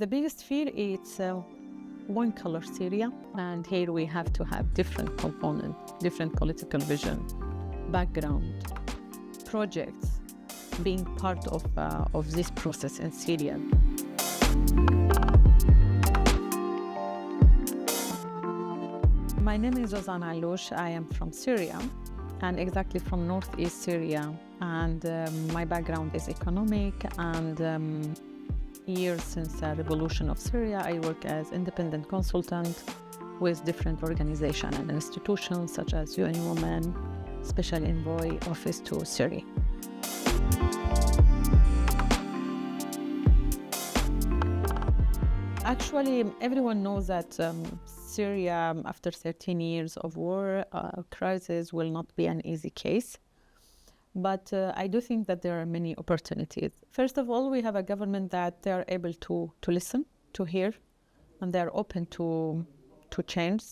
The biggest fear is one color Syria, and here we have to have different components, different political vision, background, projects, being part of this process in Syria. My name is Zozan Alloush. I am from Syria, and exactly from Northeast Syria. And my background is economic, and years since the revolution of Syria, I work as independent consultant with different organizations and institutions such as UN Women, Special Envoy Office to Syria. Actually, everyone knows that Syria, after 13 years of war, crisis will not be an easy case. But I do think that there are many opportunities. First of all, we have a government that they are able to listen, to hear, and they are open to change.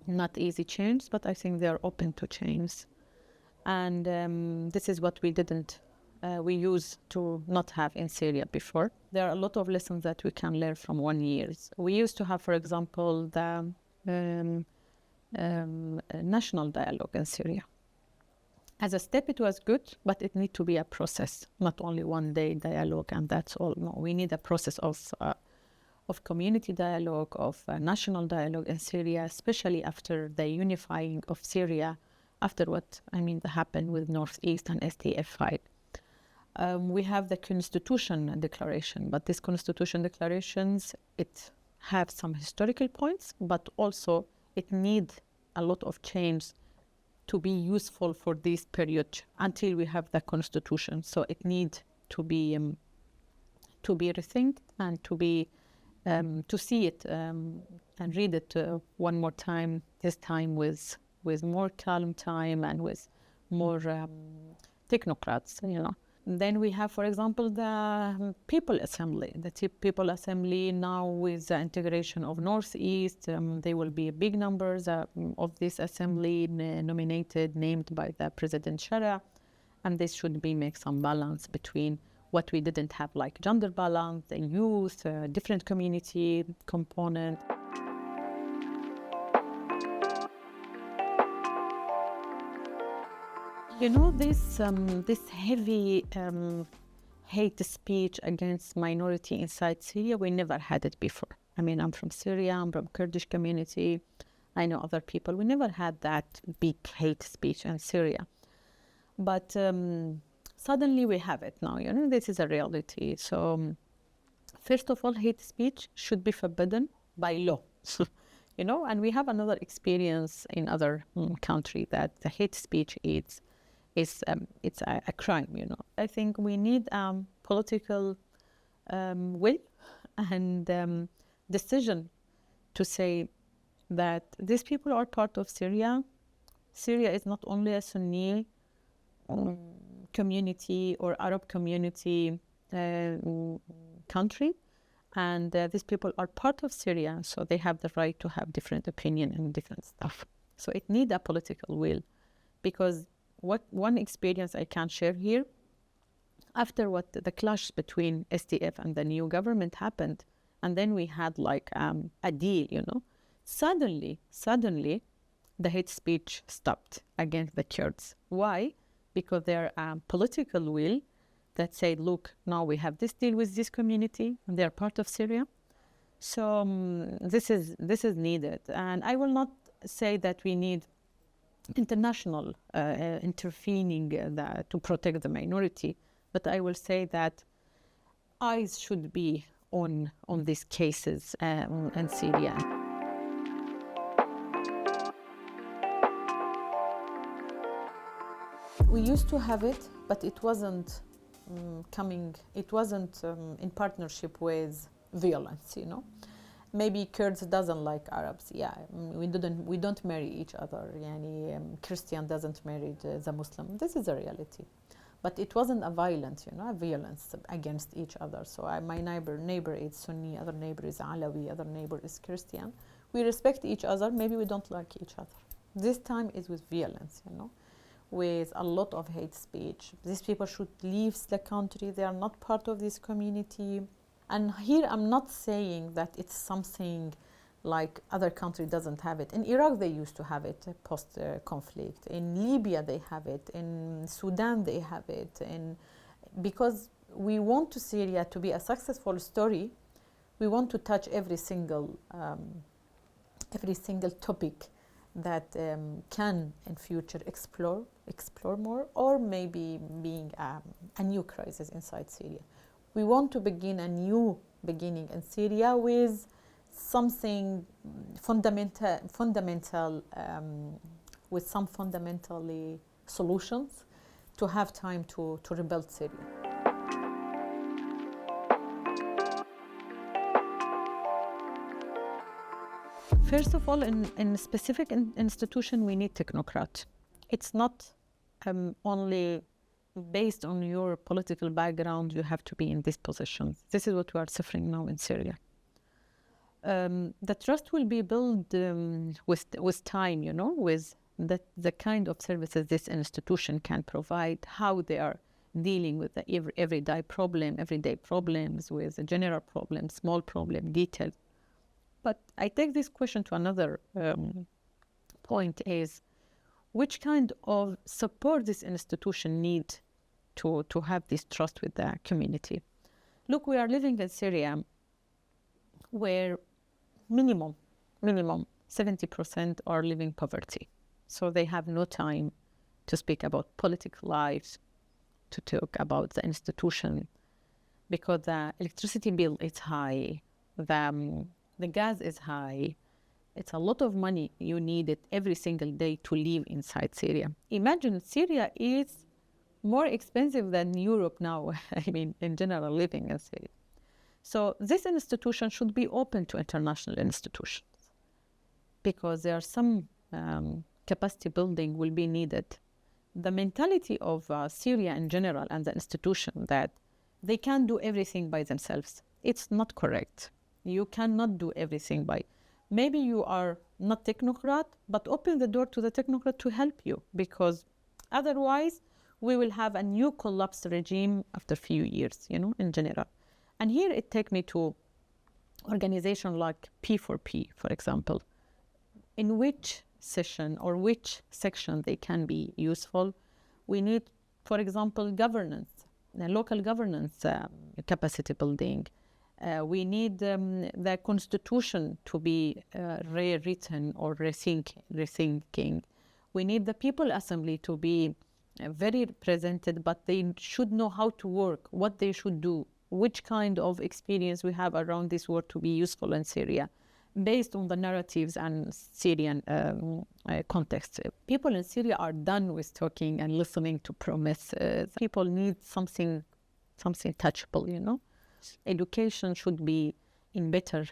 Not easy change, but I think they are open to change. And this is what we used to not have in Syria before. There are a lot of lessons that we can learn from 1 year. We used to have, for example, the national dialogue in Syria. As a step, it was good, but it needs to be a process, not only one-day dialogue, and that's all. No, we need a process of community dialogue, of national dialogue in Syria, especially after the unifying of Syria, after what happened with Northeast and SDF fight. We have the Constitution Declaration, but these Constitution Declarations, it have some historical points, but also it needs a lot of change to be useful for this period until we have the Constitution. So it needs to be rethinked and to see it and read it one more time, this time with more calm time and with more technocrats, Then we have, for example, the People Assembly. The People Assembly now, with the integration of Northeast, there will be big numbers of this assembly named by the President Sharia, and this should make some balance between what we didn't have, like gender balance, the youth, different community component. This heavy hate speech against minority inside Syria, we never had it before. I'm from Syria, I'm from Kurdish community. I know other people. We never had that big hate speech in Syria. But suddenly we have it now, this is a reality. So first of all, hate speech should be forbidden by law, and we have another experience in other country that the hate speech it's a crime, I think we need political will and decision to say that these people are part of Syria. Syria is not only a Sunni community or Arab community country, and these people are part of Syria, so they have the right to have different opinion and different stuff. So it needs a political will, because one experience I can share here, after what the clash between SDF and the new government happened, and then we had like a deal, suddenly the hate speech stopped against the Kurds. Why? Because there are political will that said, look, now we have this deal with this community, and they're part of Syria. So this is needed, and I will not say that we need international intervening to protect the minority, but I will say that eyes should be on these cases in Syria. We used to have it, but it wasn't in partnership with violence, Maybe Kurds doesn't like Arabs. We don't marry each other. Christian doesn't marry the Muslim. This is a reality, but it wasn't a violence against each other. So my neighbor is Sunni, other neighbor is Alawi, other neighbor is Christian. We respect each other. Maybe we don't like each other. This time is with violence, with a lot of hate speech. These people should leave the country. They are not part of this community. And here I'm not saying that it's something like other country doesn't have it. In Iraq they used to have it post conflict. In Libya they have it. In Sudan they have it. Because we want to Syria to be a successful story, we want to touch every single topic that can in future explore more, or maybe being a new crisis inside Syria. We want to begin a new beginning in Syria with something fundamental, with some fundamentally solutions to have time to rebuild Syria. First of all, in specific institution, we need technocrat. It's not only based on your political background, you have to be in this position. This is what we are suffering now in Syria. The trust will be built with time, with the kind of services this institution can provide, how they are dealing with the everyday problems, with the general problem, small problem, detailed. But I take this question to another point is, which kind of support this institution need to have this trust with the community? Look, we are living in Syria where minimum 70% are living poverty. So they have no time to speak about political life, to talk about the institution, because the electricity bill is high, the gas is high. It's a lot of money you need it every single day to live inside Syria. Imagine Syria is more expensive than Europe now, I mean, in general, living in Syria. So this institution should be open to international institutions, because there are some capacity building will be needed. The mentality of Syria in general and the institution that they can't do everything by themselves, it's not correct. You cannot do everything by... Maybe you are not technocrat, but open the door to the technocrat to help you, because otherwise we will have a new collapsed regime after a few years, in general. And here it takes me to organization like P4P, for example, in which session or which section they can be useful. We need, for example, governance, local governance capacity building. We need the constitution to be rewritten or rethinking. We need the people assembly to be very represented, but they should know how to work, what they should do, which kind of experience we have around this work to be useful in Syria, based on the narratives and Syrian context. People in Syria are done with talking and listening to promises. People need something touchable, Education should be in better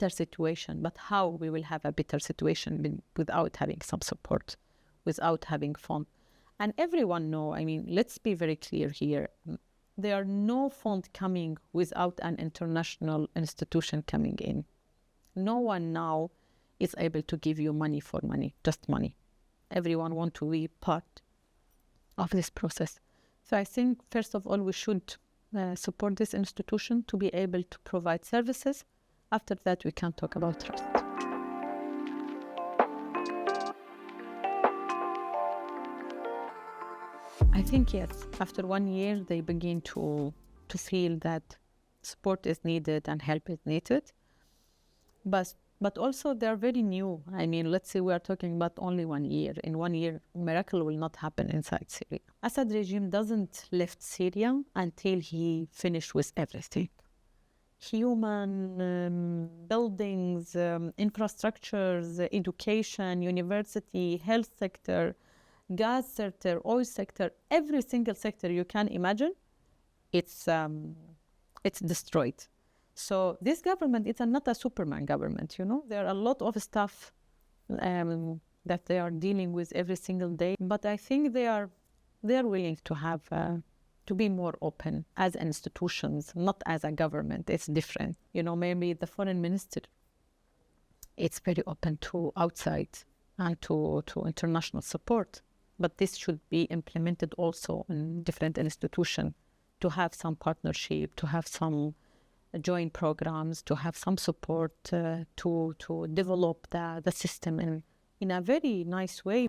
situation, but how we will have a better situation without having some support, without having fund. And everyone know, let's be very clear here, there are no fund coming without an international institution coming in. No one now is able to give you money for money, just money. Everyone want to be part of this process. So I think, first of all, we should support this institution to be able to provide services. After that, we can talk about trust. I think, yes, after 1 year, they begin to feel that support is needed and help is needed. But also they're very new. Let's say we are talking about only 1 year. In 1 year, miracle will not happen inside Syria. Assad regime doesn't left Syria until he finished with everything. Human buildings, infrastructures, education, university, health sector, gas sector, oil sector, every single sector you can imagine, it's destroyed. So this government is not a Superman government, There are a lot of stuff that they are dealing with every single day. But I think they are willing to have to be more open as institutions, not as a government. It's different. Maybe the foreign minister, it's very open to outside and to international support. But this should be implemented also in different institutions to have some partnership, to have some joint programs, to have some support to develop the system in a very nice way.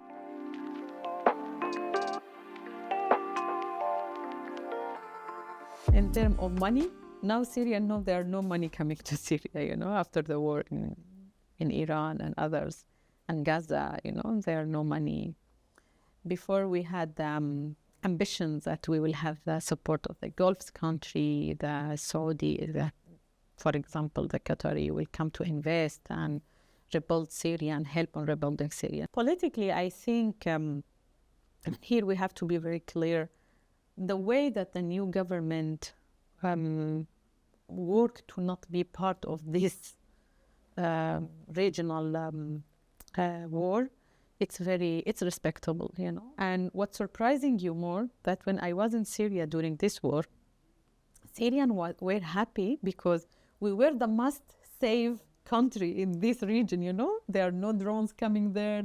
In terms of money, now Syria know there are no money coming to Syria, after the war in Iran and others, and Gaza, there are no money. Before we had ambitions that we will have the support of the Gulf country, the Saudi, for example, the Qatari will come to invest and rebuild Syria and help on rebuilding Syria. Politically, I think here we have to be very clear. The way that the new government work to not be part of this regional war, it's respectable, And what's surprising you more, that when I was in Syria during this war, Syrians were happy because we were the must-save country in this region, There are no drones coming there,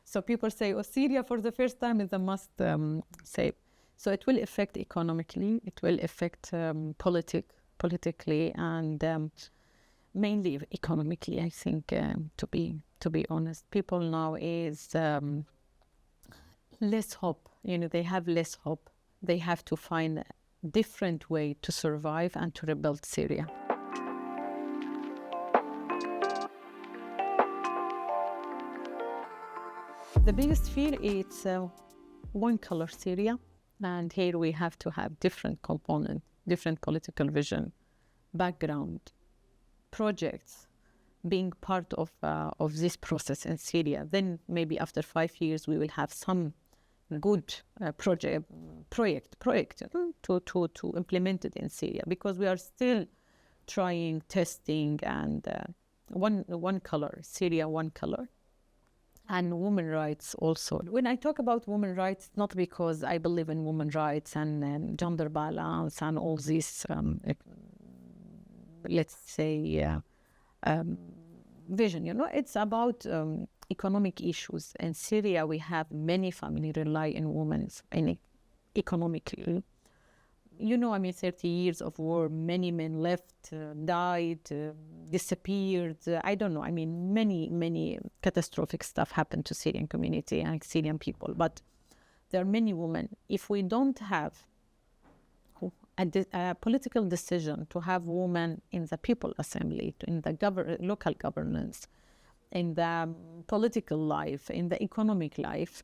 So people say, Syria for the first time is a must-save. So it will affect economically, it will affect politically, and mainly economically, I think, to be honest. People now is less hope. They have less hope. They have to find a different way to survive and to rebuild Syria. The biggest fear is one color Syria. And here we have to have different components, different political vision, background, projects, being part of this process in Syria. Then maybe after 5 years, we will have some good project to implement it in Syria, because we are still trying, testing, and one color, Syria, one color. And women's rights also. When I talk about women's rights, not because I believe in women's rights and gender balance and all this, let's say, vision. It's about economic issues. In Syria, we have many families rely on women economically. 30 years of war, many men left, died, disappeared. I don't know. Many catastrophic stuff happened to Syrian community and Syrian people. But there are many women. If we don't have a political decision to have women in the People Assembly, in the local governance, in the political life, in the economic life,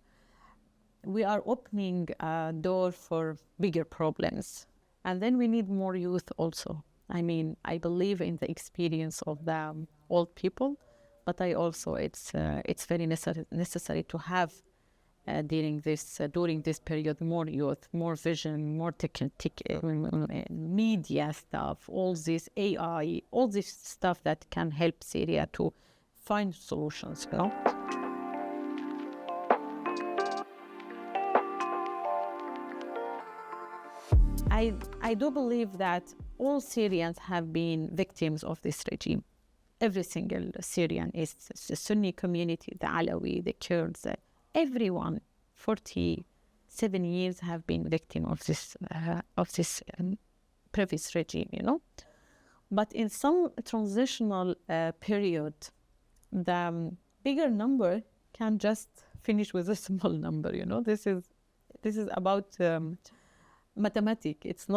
we are opening a door for bigger problems. And then we need more youth also. I believe in the experience of the old people, but it's very necessary to have during this period more youth, more vision, more media stuff, all this AI, all this stuff that can help Syria to find solutions. I do believe that all Syrians have been victims of this regime. Every single Syrian is the Sunni community, the Alawi, the Kurds, everyone, 47 years have been victim of this previous regime, But in some transitional period, the bigger number can just finish with a small number, This is about mathematics. It's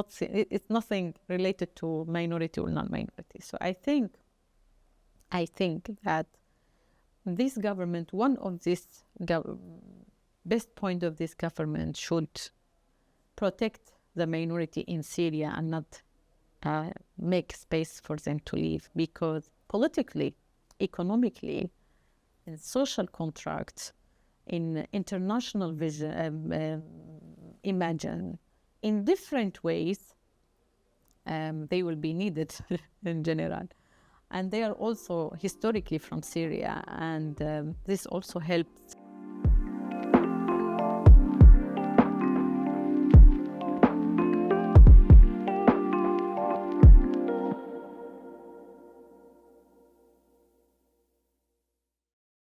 nothing related to minority or non-minority. So I think that this government, one of this best point of this government should protect the minority in Syria and not make space for them to leave, because politically, economically, in social contracts, in international vision, imagine, in different ways, they will be needed in general. And they are also historically from Syria, and this also helps